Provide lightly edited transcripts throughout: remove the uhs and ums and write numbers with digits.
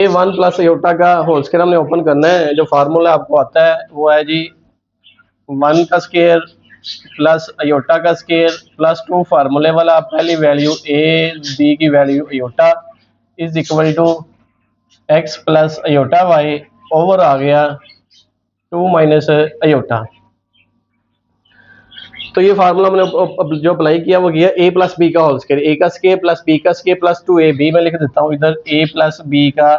ये 1 plus iota का whole square हमने ओपन करना है। जो फार्मूला आपको आता है वो है जी 1 का स्क्वायर प्लस अयोटा का स्क्वायर प्लस 2 फार्मूले वाला पहली वैल्यू ए बी की value iota is equal to x plus iota y over आ गया 2 माइनस अयोटा। तो ये फार्मूला हमने जो अप्लाई किया वो किया ए प्लस बी का होल स्क्वायर, ए का स्क्वायर प्लस बी का स्क्वायर प्लस 2 ए बी में लिख देता हूँ इधर ए प्लस बी का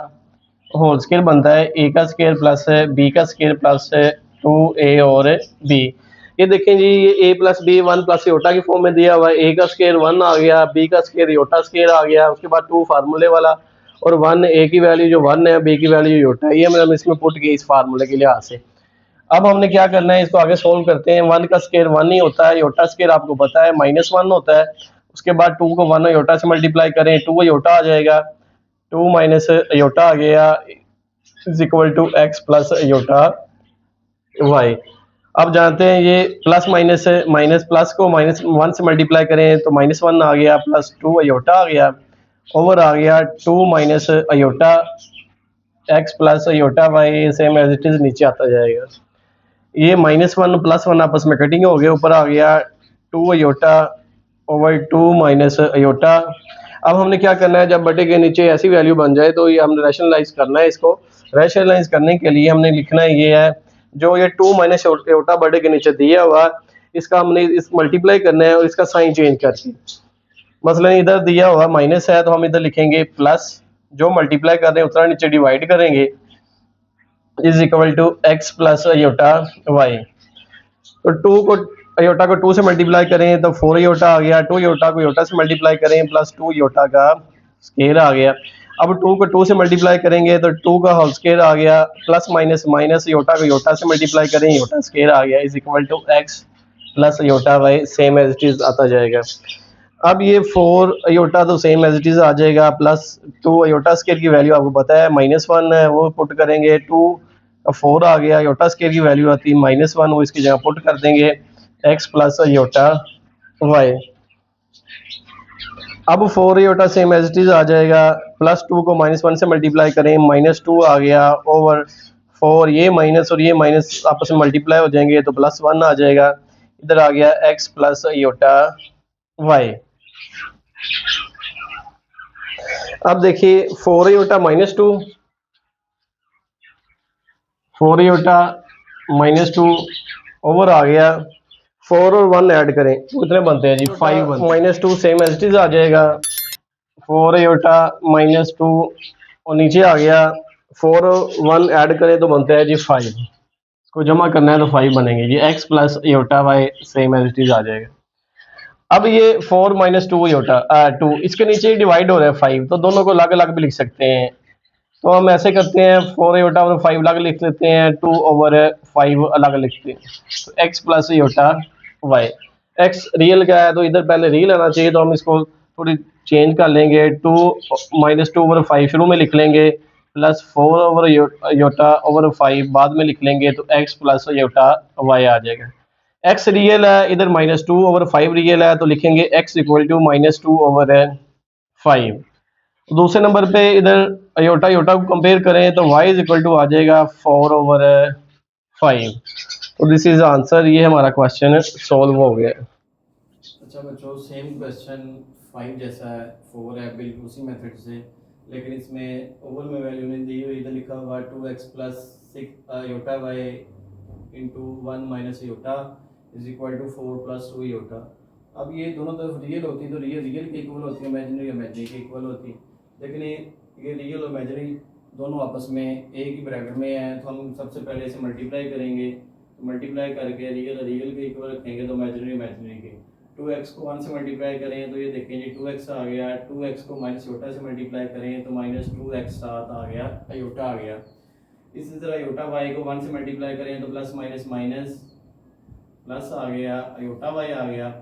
होल स्क्वायर बनता है ए का स्क्वायर प्लस बी का स्क्वायर प्लस 2 ए और बी। ये देखें जी ये ए प्लस बी 1 प्लस योटा की फॉर्म में दिया हुआ है। ए का स्क्वायर 1 आ गया, बी का स्क्वायर योटा स्क्वायर आ गया, उसके बाद 2 फार्मूले वाला और 1 ए की वैल्यू जो 1 है, बी की वैल्यू योटा है। ये हमने इसमें पुट किया इस फार्मूले के लिहाज से। अब हमने क्या करना है, इसको आगे सोल्व करते हैं। 1 का स्क्वायर 1 ही होता है, योटा स्क्वायर आपको पता है -1 होता है। उसके बाद 2 को 1 योटा से मल्टीप्लाई करें, 2 योटा आ जाएगा, 2 माइनस योटा आ गया is equal to x plus iota y. अब जानते हैं ये प्लस माइनस माइनस प्लस को -1 से मल्टीप्लाई करें तो -1 आ गया प्लस 2 अयोटा आ गया ओवर आ गया 2 minus iota x plus iota y same as it is नीचे आता जाएगा। ये -1 +1 आपस में कटिंग हो गया, ऊपर आ गया 2 अयोटा ओवर 2 माइनस अयोटा। अब हमने क्या करना है, जब बटे के नीचे ऐसी वैल्यू बन जाए तो ये हमने रैशनलाइज करना है। इसको रैशनलाइज करने के लिए हमने लिखना है ये है जो ये 2 माइनस अयोटा बटे के नीचे दिया हुआ, इसका हमने इस मल्टीप्लाई करना है और इसका साइन चेंज करके, मसलन इधर दिया हुआ माइनस है तो हम इधर लिखेंगे प्लस, जो मल्टीप्लाई कर रहे हैं उतना नीचे डिवाइड करेंगे is equal to x plus iota y. तो 2 को अयोटा को 2 से मल्टीप्लाई करें तो 4 अयोटा आ गया, 2 अयोटा को अयोटा से मल्टीप्लाई करें प्लस 2 अयोटा का स्क्वायर आ गया। अब 2 को 2 से मल्टीप्लाई करेंगे तो 2 का होल स्क्वायर आ गया, प्लस माइनस माइनस अयोटा को अयोटा से मल्टीप्लाई करें अयोटा स्क्वायर आ गया is equal to x plus iota y same as it is आता जाएगा। अब ये 4 अयोटा तो सेम एज इट इज आ जाएगा, प्लस 2 अयोटा स्क्वायर की वैल्यू आपको पता है -1 है, वो पुट करेंगे, 2 4 आ गया, योटा स्क्वायर की वैल्यू आती है -1, वो इसकी जगह पुट कर देंगे x प्लस योटा वाई। अब 4 iota same as it is आ जाएगा, प्लस 2 को -1 से मल्टीप्लाई करें -2 आ गया ओवर 4, ये माइनस और ये माइनस आपस में मल्टीप्लाई हो जाएंगे तो +1 आ जाएगा, इधर आ गया x प्लस योटा वाई। अब देखिए 4 योटा -2, 4 योटा -2 ओवर आ गया 4 और 1 ऐड करें कितने बनते हैं जी 5 -2 सेम एज इट इज आ जाएगा, 4 योटा -2 और नीचे आ गया 4 और 1 ऐड करें तो बनता है जी 5, इसको जमा करना है तो 5 बनेंगे जी, x plus iota y same as it is आ जाएगा। अब ये 4 -2 योटा 2 इसके नीचे डिवाइड हो रहा है 5, तो दोनों को अलग अलग भी लिख सकते हैं। तो हम ऐसे करते हैं 4 योटा ओवर 5 अलग लिख लेते हैं, 2 ओवर 5 अलग लिखते हैं, तो x plus iota y. x real क्या है तो इधर पहले रियल आना चाहिए, तो हम इसको थोड़ी चेंज कर लेंगे, 2 -2 ओवर 5 शुरू में लिख लेंगे, प्लस 4 ओवर योटा ओवर 5 बाद में लिख लेंगे, तो x प्लस योटा वाई आ जाएगा। x रियल है, इधर -2 ओवर 5 रियल है, तो लिखेंगे x इक्वल टू -2 ओवर 5। दूसरे नंबर पे इधर अयोटा योटा को कंपेयर करें तो y इज इक्वल टू आ जाएगा 4 ओवर 5। तो दिस इज आंसर, ये हमारा क्वेश्चन सॉल्व हो गया। अच्छा बच्चों, सेम क्वेश्चन 5 जैसा है, 4 है, बिल्कुल उसी मेथड से, लेकिन इसमें ओवर में वैल्यू नहीं दी हुई, इधर लिखा हुआ 2x plus 6 iota y into 1 minus iota is equal to 4 plus 2 iota. अब ये दोनों तरफ रियल होती तो रियल रियल के इक्वल होती है, इमेजिनरी इमेजिनरी के इक्वल होती, लेकिन ये रियल और इमेजिनरी दोनों आपस में एक ही ब्रैकेट में है, तो हम सबसे पहले इसे मल्टीप्लाई करेंगे, तो मल्टीप्लाई करके रियल रियल के इक्वल रखेंगे तो इमेजिनरी इमेजिनरी के। 2x को 1 से मल्टीप्लाई करें तो ये देखें जी 2x आ गया, 2x को माइनस योटा से मल्टीप्लाई करें तो -2x साथ आ गया, योटा आ गया। इसी तरह योटा वाई को 1 से मल्टीप्लाई करें तो प्लस माइनस माइनस प्लस आ गया, योटा वाई आ गया,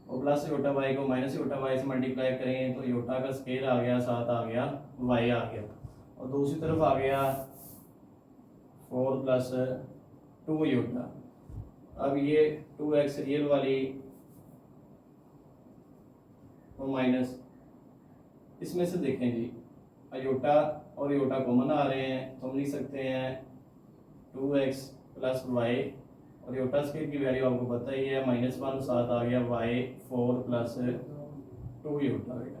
और प्लस योटा वाई को माइनस योटा वाई से मल्टीप्लाई करें तो योटा का स्केल आ गया, साथ आ गया वाई आ गया, और दूसरी तरफ आ गया 4 प्लस 2 योटा। अब ये 2x रियल वाली और माइनस, इसमें से देखें जी अयोटा और योटा कॉमन आ रहे हैं तो हम लिख सकते हैं 2x प्लस वाई, और योटा स्केयर की वैल्यू आपको पता ही है -1, साथ आ गया y 4 प्लस 2 योटा आ गया।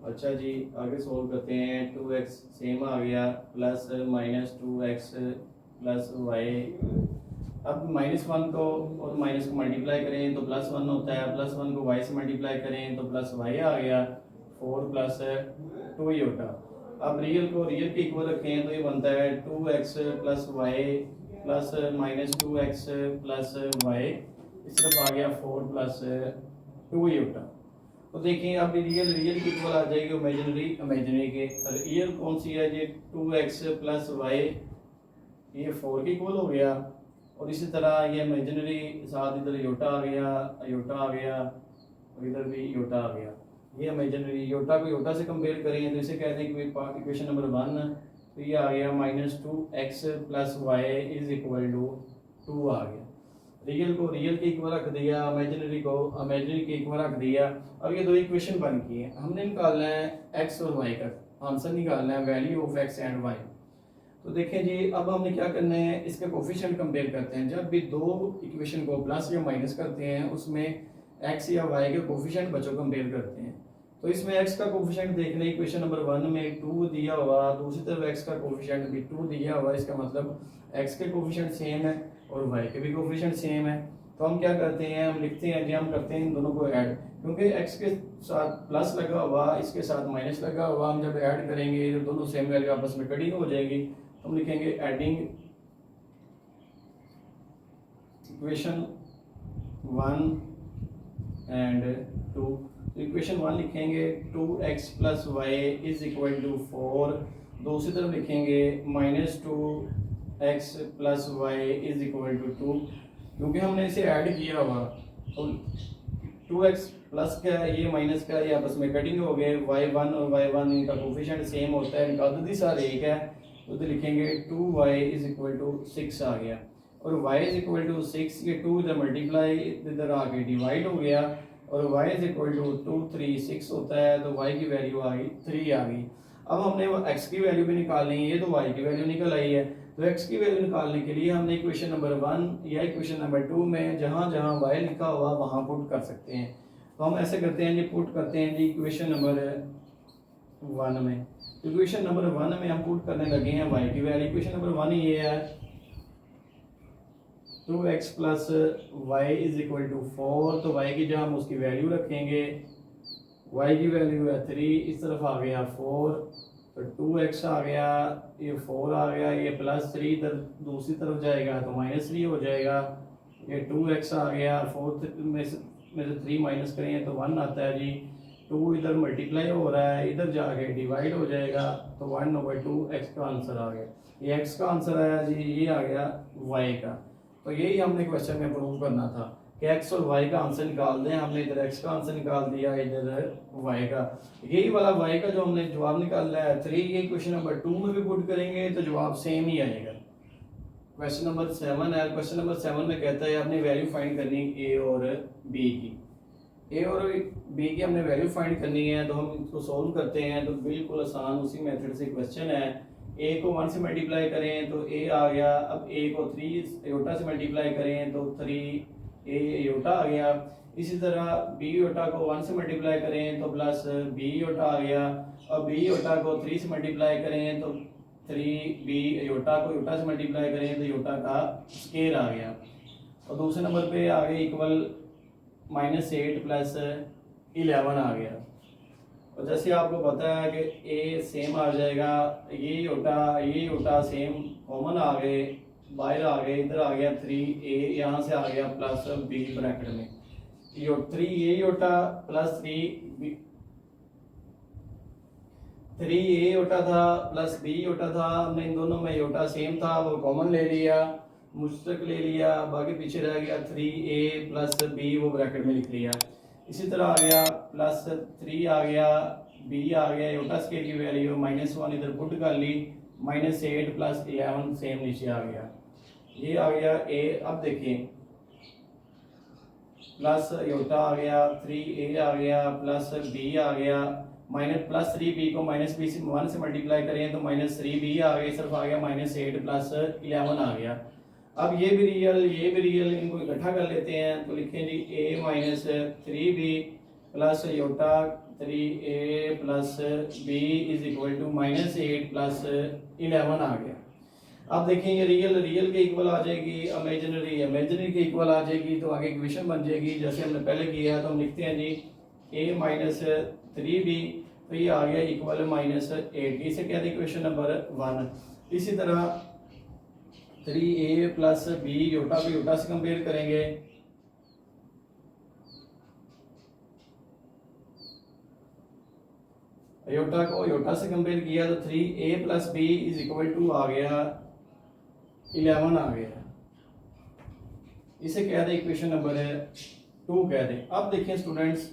अच्छा जी, आगे सोल्व करते हैं। 2x सेम आ गया प्लस -2x प्लस वाई। अब -1 को और माइनस को मल्टीप्लाई करें तो +1 होता है, +1 को y से मल्टीप्लाई करें तो +y आ गया 4 प्लस 2 योटा। अब रियल को रियल के इक्वल रखें तो ये बनता है 2x plus y plus -2x plus y, इस तरफ आ गया 4 प्लस 2 योटा। तो देखिए अब रियल रियल की इक्वल आ जाएगी इमेजिनरी इमेजिनरी के। रियल कौन सी है जी? 2x प्लस वाई, ये 4 की इक्वल हो गया, और इसी तरह ये इमेजिनरी साथ इधर योटा आ गया, योटा आ गया, और इधर भी योटा आ गया। ये इमेजिनरी योटा को योटा से कंपेयर करें तो इसे कहते हैं कि इक्वेशन नंबर 1, तो ये आ गया -2x plus y is equal to 2 आ गया। रियल को रियल के इक्वल रख दिया, इमेजिनरी को इमेजिनरी के इक्वल रख दिया। अब ये दो इक्वेशन बन गई है, हमने निकालना है x और y का आंसर निकालना है, value of x and y। तो देखें जी, अब हमने क्या करना है, इसके कोफिशिएंट कंपेयर करते हैं। जब भी दो इक्वेशन को प्लस या माइनस करते हैं उसमें x या y के कोफिशिएंट बच्चों कंपेयर करते हैं। तो इसमें x का कोफिशिएंट देख लें, इक्वेशन नंबर 1 में 2 दिया हुआ, दूसरी तरफ x का कोफिशिएंट भी 2 दिया हुआ, इसका मतलब x के कोफिशिएंट सेम है और y के भी कोफिशिएंट सेम है। तो हम क्या करते हैं, हम लिखते हैं जी, हम करते हैं इन दोनों को ऐड, क्योंकि x के साथ प्लस लगा हुआ, इसके साथ माइनस लगा हुआ, हम जब ऐड करेंगे तो दोनों सेम वैल्यू आपस में कटिंग हो जाएगी। तो हम लिखेंगे एडिंग इक्वेशन 1 एंड 2। तो इक्वेशन 1 लिखेंगे 2x plus y is equal to 4, दूसरी तरफ लिखेंगे -2x plus y is equal to 2, क्योंकि हमने इसे ऐड किया हुआ। तो 2x प्लस का ये माइनस का ये आपस में कटिंग हो गए, y1 और y1 इनका कोफिशिएंट सेम होता है, इनका अददी सार एक है, तो लिखेंगे 2y इज इक्वल टू 6 आ गया, और y इज इक्वल टू 6, ये 2 इधर मल्टीप्लाई इधर आके डिवाइड हो गया, और y इज इक्वल टू 2 3 6 होता है, तो y की वैल्यू आ गई 3 आ गई। अब हमने वो x की वैल्यू भी निकालनी है, ये तो y की वैल्यू निकल आई है, तो x की वैल्यू निकालने के लिए हमने इक्वेशन नंबर 1 या इक्वेशन नंबर 2 में जहाँ जहाँ y लिखा हुआ वहाँ पुट कर सकते हैं। तो हम ऐसे करते हैं जी, पुट करते हैं जी इक्वेशन नंबर 1 में। इक्वेशन नंबर 1 में हम पुट करने लगे हैं y की वैल्यू। इक्वेशन नंबर 1 ये है 2x plus y is equal to 4, तो y की जगह हम उसकी वैल्यू रखेंगे, y की वैल्यू है 3, इस तरफ आ गया 4, तो 2x आ गया, ये 4 आ गया, ये प्लस 3 इधर दूसरी तरफ जाएगा तो -3 हो जाएगा, ये 2x आ गया, 4 में से 3 माइनस करें तो 1 आता है जी, 2 इधर मल्टीप्लाई हो रहा है, इधर जाके डिवाइड हो जाएगा, तो 1/2 x का आंसर आ गया। ये x का आंसर आया जी, ये आ गया y का। तो यही हमने क्वेश्चन में प्रूव करना था कि x और y का आंसर निकाल दें। हमने इधर x का आंसर निकाल दिया, इधर y का। यही वाला y का जो हमने जवाब निकाला है 3, ये क्वेश्चन नंबर 2 में भी पुट करेंगे तो जवाब सेम ही आएगा। क्वेश्चन नंबर 7 है। क्वेश्चन नंबर 7 में कहता है आपने वैल्यू फाइंड करनी a और b की। a और b की हमने वैल्यू फाइंड करनी है, तो हम इसको सोल्व करते हैं। तो बिल्कुल आसान उसी मेथड से क्वेश्चन है। a को 1 से मल्टीप्लाई करें तो a आ गया, अब a को 3 योटा से मल्टीप्लाई करें तो 3a योटा आ गया। इसी तरह b योटा को 1 से मल्टीप्लाई करें तो प्लस b योटा आ गया, और b योटा को 3 से मल्टीप्लाई करें तो 3b योटा को योटा से मल्टीप्लाई करें तो योटा का स्केयर आ गया। और दूसरे नंबर पे आगे इक्वल -8 प्लस 11 आ गया। और जैसे आपको पता है कि a सेम आ जाएगा, ये योटा सेम कॉमन आ गए, बाहर आ गए, इधर आ गया 3a, यहाँ से आ गया प्लस b ब्रैकेट में, 3a iota plus 3a iota था प्लस b योटा था। हमने इन दोनों में योटा सेम था, वो कॉमन ले लिया, मुश्तक ले लिया, बाकी पीछे रह गया 3a प्लस b, वो ब्रैकेट में लिख लिया। इसी तरह आ गया प्लस 3 आ गया, b आ गया, योटा स्केयर की वैल्यू -1 इधर पुट कर ली, -8 प्लस 11 सेम नीचे आ गया, ये आ गया a। अब देखिए प्लस योटा आ गया, 3a आ गया, प्लस b आ गया, माइनस प्लस 3b को माइनस बी से 1 से मल्टीप्लाई करें तो माइनस 3b आ गया, सिर्फ आ गया माइनस 8 प्लस 11 आ गया। अब ये भी रियल इनको इकट्ठा कर लेते हैं तो लिखें जी a minus 3b plus iota 3a plus b is equal to minus 8 plus 11 आ गया। अब देखें ये रियल के इक्वल आ जाएगी, इमेजिनरी के इक्वल आ जाएगी, तो आगे इक्वेशन बन जाएगी जैसे हमने पहले किया है। तो हम लिखते हैं जी a माइनस 3b, तो ये आ गया इक्वल माइनस 8, इसे कहते हैं इक्वेशन नंबर 1। इसी तरह 3a प्लस b योटा को योटा से कंपेयर करेंगे, योटा को योटा से कंपेयर किया तो 3a plus b is equal to आ गया 11 आ गया, इसे कह दें इक्वेशन नंबर 2 कह दें। अब देखिए स्टूडेंट्स,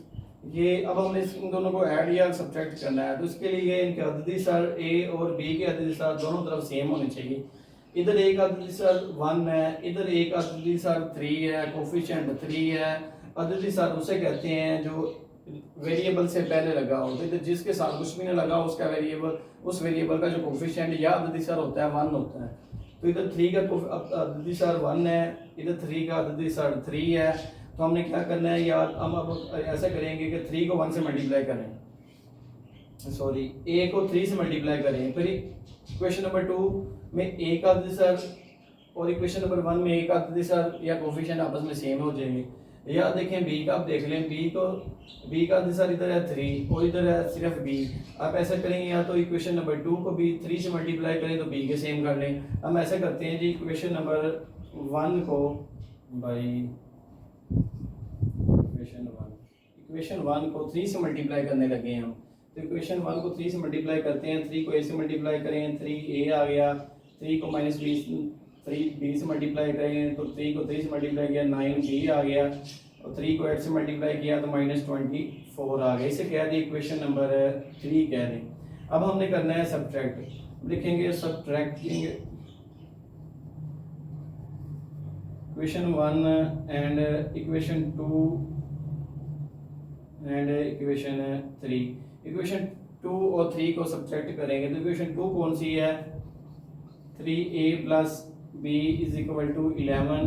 ये अब हमने इन दोनों को ऐड या सब्ट्रैक्ट करना है, तो इसके लिए इनके अददी सर a और b के अददी सर दोनों तरफ सेम होने चाहिए। इधर एक अददी सर 1 है, इधर एक अददी सर 3 है, कोफिशिएंट 3 है। अददी सर उसे कहते हैं जो वेरिएबल से पहले लगा हो, तो इधर जिसके साथ कुछ भी नहीं लगा उसका वेरिएबल, उस वेरिएबल का जो कोफिशिएंट या अददी सर होता है 1 होता है। तो इधर 3 का अददी सर 1 है, इधर 3 का अददी सर 3 है। तो हमने क्या करना है यार, हम अब ऐसा करेंगे कि 3 को 1 से मल्टीप्लाई करें, सॉरी a को 3 से मल्टीप्लाई करें, फिर इक्वेशन नंबर 2 में a का अददी सर और इक्वेशन नंबर 1 में a का अददी सर या कोफिशिएंट आपस में सेम हो जाएंगे। या देखें b का, आप देख लें b का अददी सर इधर है 3 और इधर है सिर्फ b। आप ऐसा करेंगे या तो इक्वेशन नंबर 2 को भी 3 से मल्टीप्लाई करें तो b के सेम कर लें। हम ऐसा करते हैं जी, इक्वेशन नंबर 1 को बाई इक्वेशन 1 को 3 से मल्टीप्लाई करने लगे हैं हम, तो इक्वेशन 1 को 3 से मल्टीप्लाई करते हैं, 3 को a से मल्टीप्लाई करें 3a आ गया, 3 को माइनस 3b से मल्टीप्लाई करें तो 3 को 3 से मल्टीप्लाई किया 9b आ गया, और 3 को 8 से मल्टीप्लाई किया तो माइनस 24 आ गया, इसे कह दें इक्वेशन नंबर 3 कह दें। अब हमने करना है सब्ट्रैक्ट, लिखेंगे subtracting equation 1 and equation 2 and equation 3। Equation 2 और 3 को सब्ट्रैक्ट करेंगे तो इक्वेशन 2 कौन सी है, 3a plus b is equal to 11।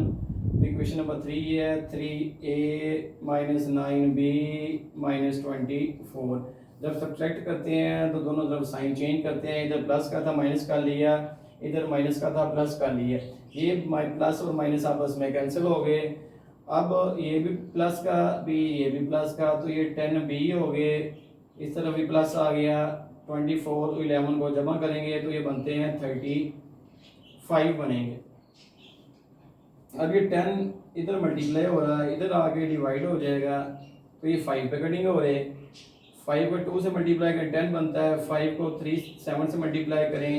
Equation number 3 है 3a माइनस 9b माइनस 24। जब सब्ट्रैक्ट करते हैं तो दोनों तरफ साइन चेंज करते हैं, इधर प्लस का था माइनस कर लिया, इधर माइनस का था प्लस कर लिया, ये प्लस और माइनस आपस में कैंसिल हो गए। अब ये भी प्लस का भी, ये भी प्लस का, तो ये 10b हो गए, इस तरफ भी प्लस आ गया, 24 और 11 को जमा करेंगे तो ये बनते हैं 35 बनेंगे। अब ये 10 इधर मल्टीप्लाई हो रहा है, इधर आके डिवाइड हो जाएगा तो ये 5 पे कटिंग हो रहे, 5 को 2 से मल्टीप्लाई करें 10 बनता है, 5 को 7 से मल्टीप्लाई करें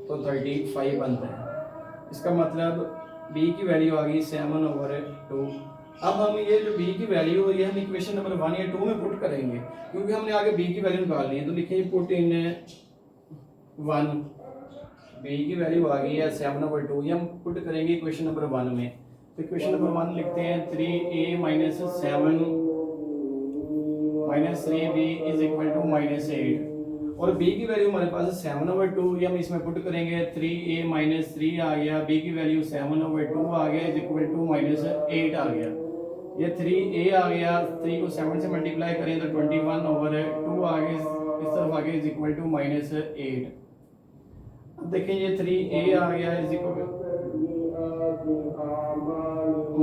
तो 35 बनता है। इसका मतलब b की वैल्यू आ गई 7/2। अब हम ये जो b की वैल्यू है ये हम इक्वेशन नंबर 1 या 2 में पुट करेंगे, क्योंकि हमने आगे b की वैल्यू निकालनी है। तो लिखिए पुट इन 1, b की वैल्यू आ गई है 7/2, ये हम पुट करेंगे इक्वेशन नंबर 1 में। तो इक्वेशन नंबर 1 लिखते हैं 3a minus 7 minus 3b is equal to minus 8, और b की वैल्यू हमारे पास है 7/2, ये हम इसमें पुट करेंगे 3a माइनस 3 आ गया, b की वैल्यू 7/2 आ गया इज इक्वल टू माइनस 8 आ गया। ये 3a आ गया, 3 को 7 से मल्टीप्लाई करें तो 21/2 आ गया, इस तरफ आ गया इज इक्वल टू माइनस 8। अब देखें ये 3a आ गया इज इक्वल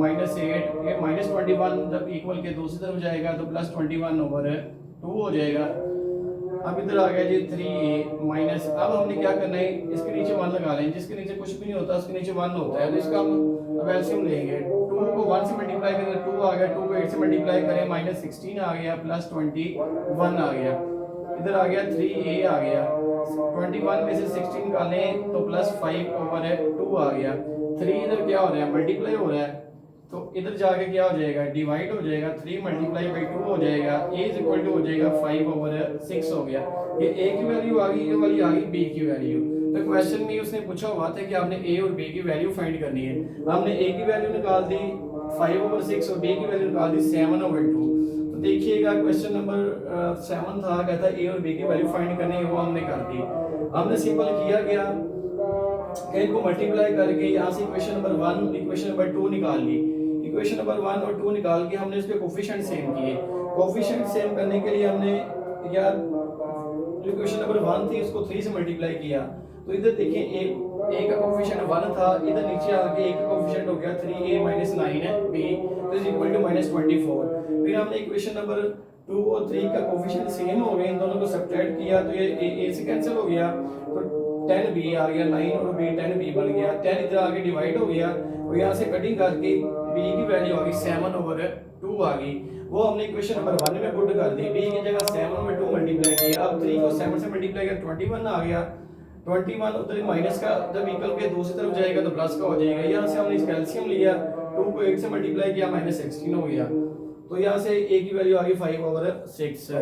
माइनस 8, ये माइनस 21 जब इक्वल के दूसरी तरफ जाएगा तो प्लस 21/2 हो जाएगा। अब इधर आ गया जी 3a माइनस, अब हमने क्या करना है, इसके नीचे 1 लगा लें, जिसके नीचे कुछ भी नहीं होता उसके नीचे 1 होता है, तो इसका हम अब एलसीएम लेंगे। 2 को 1 से मल्टीप्लाई करें 2 आ गया, 2 को 8 से मल्टीप्लाई करें माइनस 16 आ गया प्लस 21 आ गया, इधर आ गया 3a आ गया, 21 में से 16 निकालें तो प्लस 5/2 आ गया। 3 इधर क्या हो रहा है, मल्टीप्लाई हो रहा है, तो इधर जाके क्या हो जाएगा, डिवाइड हो जाएगा, 3 मल्टीप्लाई बाई 2 हो जाएगा, a इज इक्वल टू हो जाएगा 5/6 हो गया। ये a की वैल्यू आ गई, ये वाली आ गई b की वैल्यू। तो क्वेश्चन में उसने पूछा हुआ था कि आपने a और b की वैल्यू फाइंड करनी है, हमने a की वैल्यू निकाल दी 5/6 और बी की वैल्यू निकाल दी 7/2। तो देखिएगा क्वेश्चन नंबर 7 था, कहता है ए और बी की वैल्यू फाइंड करनी है, वो हमने कर दी। हमने सिंपल किया क्या कि इनको मल्टीप्लाई करके यहाँ से इक्वेशन नंबर 1 इक्वेशन नंबर 2 निकाल ली। इक्वेशन नंबर 1 और 2 निकाल के हमने इसके कोफिशिएंट सेम किए। कोफिशिएंट सेम करने के लिए हमने या जो इक्वेशन नंबर 1 थी उसको 3 से मल्टीप्लाई किया। तो इधर देखिए a का कोफिशिएंट 1 था, इधर नीचे आके a का कोफिशिएंट हो गया 3a - 9 है b तो इज इक्वल टू -24। फिर हमने इक्वेशन नंबर 2 और 3 का कोफिशिएंट सेम हो गए, इन दोनों को सब्ट्रैक्ट किया तो ये a से कैंसिल हो गया, तो 10b आ गया, 9 और b 10b बन गया, 10 इधर आगे डिवाइड हो गया और यहाँ से कटिंग करके b की वैल्यू आ गई 7/2 आ गई। वो हमने इक्वेशन नंबर 1 में पुट कर दी, b की जगह 7 में 2 मल्टीप्लाई किया। अब 3 को 7 से मल्टीप्लाई किया 21 आ गया। 21 उधर माइनस का जब इक्वल के दूसरी तरफ जाएगा तो प्लस का हो जाएगा। यहाँ से हमने इसका एलसीएम लिया, 2 को 8 से मल्टीप्लाई किया -16 हो गया। तो यहाँ से a की वैल्यू आ गई 5/6।